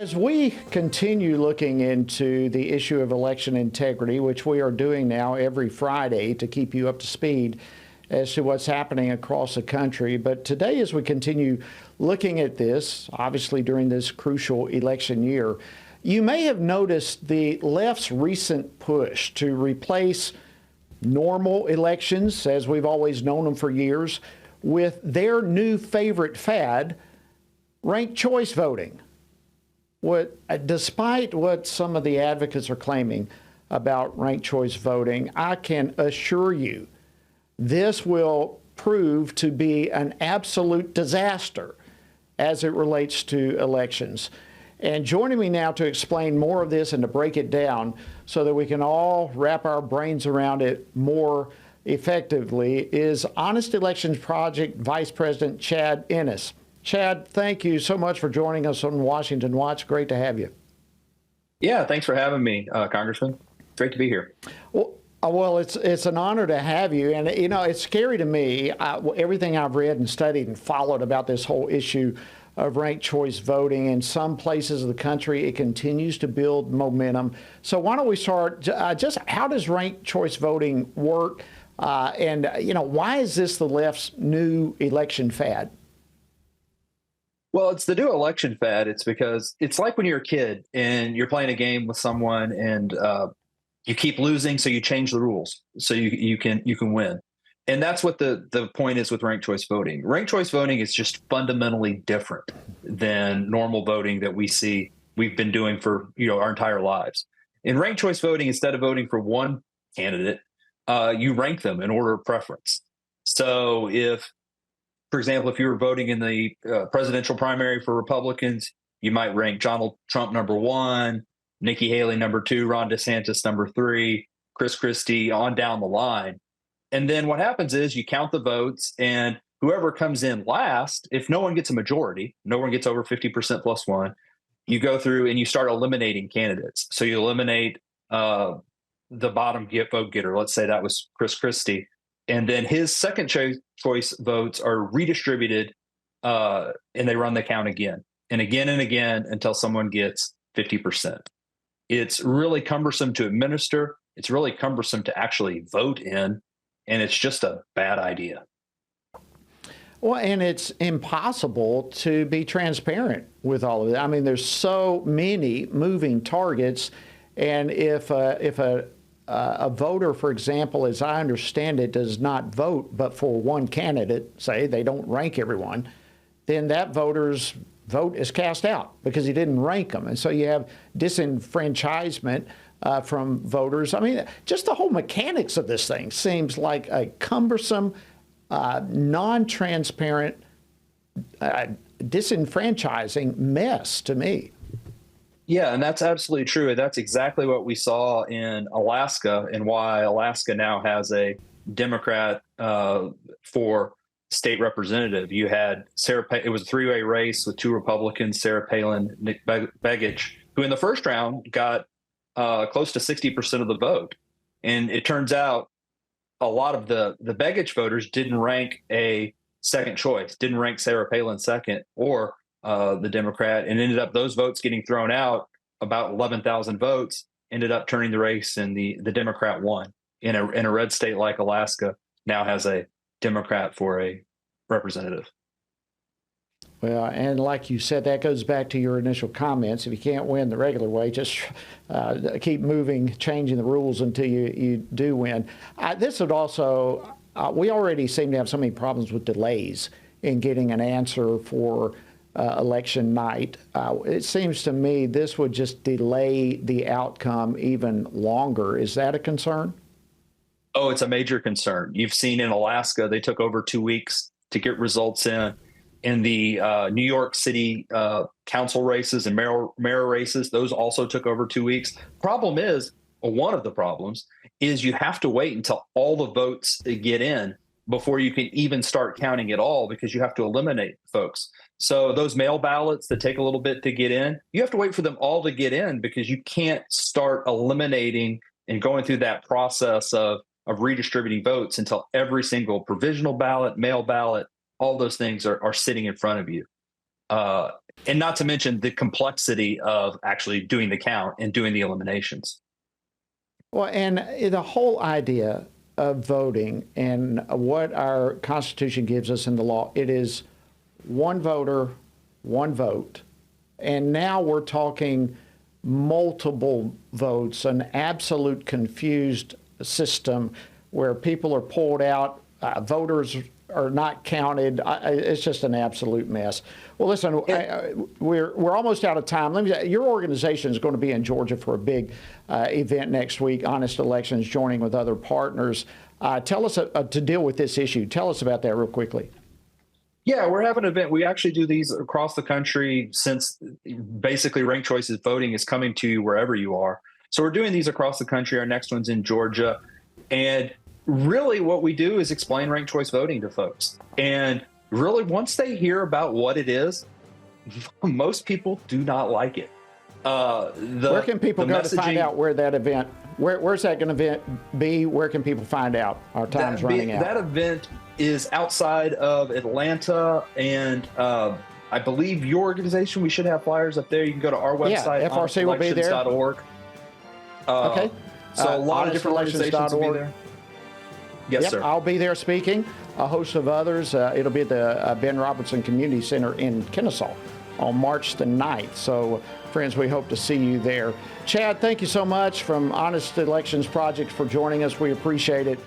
As we continue looking into the issue of election integrity, which we are doing now every Friday to keep you up to speed as to what's happening across the country. But today, as we continue looking at this, obviously during this crucial election year, you may have noticed the left's recent push to replace normal elections, as we've always known them for years, with their new favorite fad, ranked choice voting. Despite what some of the advocates are claiming about ranked choice voting, I can assure you this will prove to be an absolute disaster as it relates to elections. And joining me now to explain more of this and to break it down so that we can all wrap our brains around it more effectively is Honest Elections Project Vice President Chad Ennis. Chad, thank you so much for joining us on Washington Watch. Great to have you. Yeah, thanks for having me, Congressman. Great to be here. Well, it's an honor to have you. And, you know, it's scary to me, everything I've read and studied and followed about this whole issue of ranked choice voting. In some places of the country, it continues to build momentum. So why don't we start just how does ranked choice voting work? And, you know, why is this the left's new election fad? Well, it's the new election fad. It's because it's like when you're a kid and you're playing a game with someone and you keep losing, so you change the rules so you can win. And that's what the point is with ranked choice voting. Ranked choice voting is just fundamentally different than normal voting that we've been doing for our entire lives. In ranked choice voting, instead of voting for one candidate, you rank them in order of preference. So for example, if you were voting in the presidential primary for Republicans, you might rank Donald Trump number 1, Nikki Haley number 2, Ron DeSantis number 3, Chris Christie on down the line. And then what happens is you count the votes, and whoever comes in last, if no one gets a majority, no one gets over 50% plus one, you go through and you start eliminating candidates. So you eliminate the bottom vote getter. Let's say that was Chris Christie. And then his second choice votes are redistributed, and they run the count again and again and again until someone gets 50%. It's really cumbersome to administer. It's really cumbersome to actually vote in, and it's just a bad idea. Well, and it's impossible to be transparent with all of it. I mean, there's so many moving targets, and if a voter, for example, as I understand it, does not vote but for one candidate, say they don't rank everyone, then that voter's vote is cast out because he didn't rank them. And so you have disenfranchisement from voters. I mean, just the whole mechanics of this thing seems like a cumbersome, non-transparent, disenfranchising mess to me. Yeah, and that's absolutely true. That's exactly what we saw in Alaska, and why Alaska now has a Democrat for state representative. You had it was a three-way race with two Republicans, Sarah Palin, Nick Begich, who in the first round got close to 60% of the vote. And it turns out a lot of the Begich voters didn't rank a second choice, didn't rank Sarah Palin second, or the Democrat, and ended up those votes getting thrown out. About 11,000 votes ended up turning the race, and the Democrat won. In a red state like Alaska, now has a Democrat for a representative. Well, and like you said, that goes back to your initial comments. If you can't win the regular way, just keep moving, changing the rules until you do win. This would also, we already seem to have so many problems with delays in getting an answer for election night. It seems to me this would just delay the outcome even longer. Is that a concern? Oh, it's a major concern. You've seen in Alaska, they took over 2 weeks to get results in. In the New York City council races and mayor races, those also took over 2 weeks. Problem is, or one of the problems, is you have to wait until all the votes get in before you can even start counting at all, because you have to eliminate folks. So those mail ballots that take a little bit to get in, you have to wait for them all to get in, because you can't start eliminating and going through that process of redistributing votes until every single provisional ballot, mail ballot, all those things are sitting in front of you. And not to mention the complexity of actually doing the count and doing the eliminations. Well, and the whole idea of voting and what our Constitution gives us in the law, it is one voter, one vote. And now we're talking multiple votes, an absolute confused system where people are pulled out, voters are not counted. It's just an absolute mess. Well, listen, we're almost out of time. Let me. Your organization is going to be in Georgia for a big event next week, Honest Elections, joining with other partners. Tell us to deal with this issue. Tell us about that real quickly. Yeah, we're having an event. We actually do these across the country since basically Ranked Choices voting is coming to you wherever you are. So we're doing these across the country. Our next one's in Georgia. And really what we do is explain ranked choice voting to folks. And really, once they hear about what it is, most people do not like it. Where can people go to find out where that event, where's that going to be? Where can people find out? Our time's running out. That event is outside of Atlanta, and I believe your organization, we should have flyers up there. You can go to our website, yeah, FRC will be there. Okay. So a lot of different organizations will be there. Yes, sir. I'll be there speaking, a host of others. It'll be at the Ben Robertson Community Center in Kennesaw on March the 9th. So, friends, we hope to see you there. Chad, thank you so much from Honest Elections Project for joining us. We appreciate it.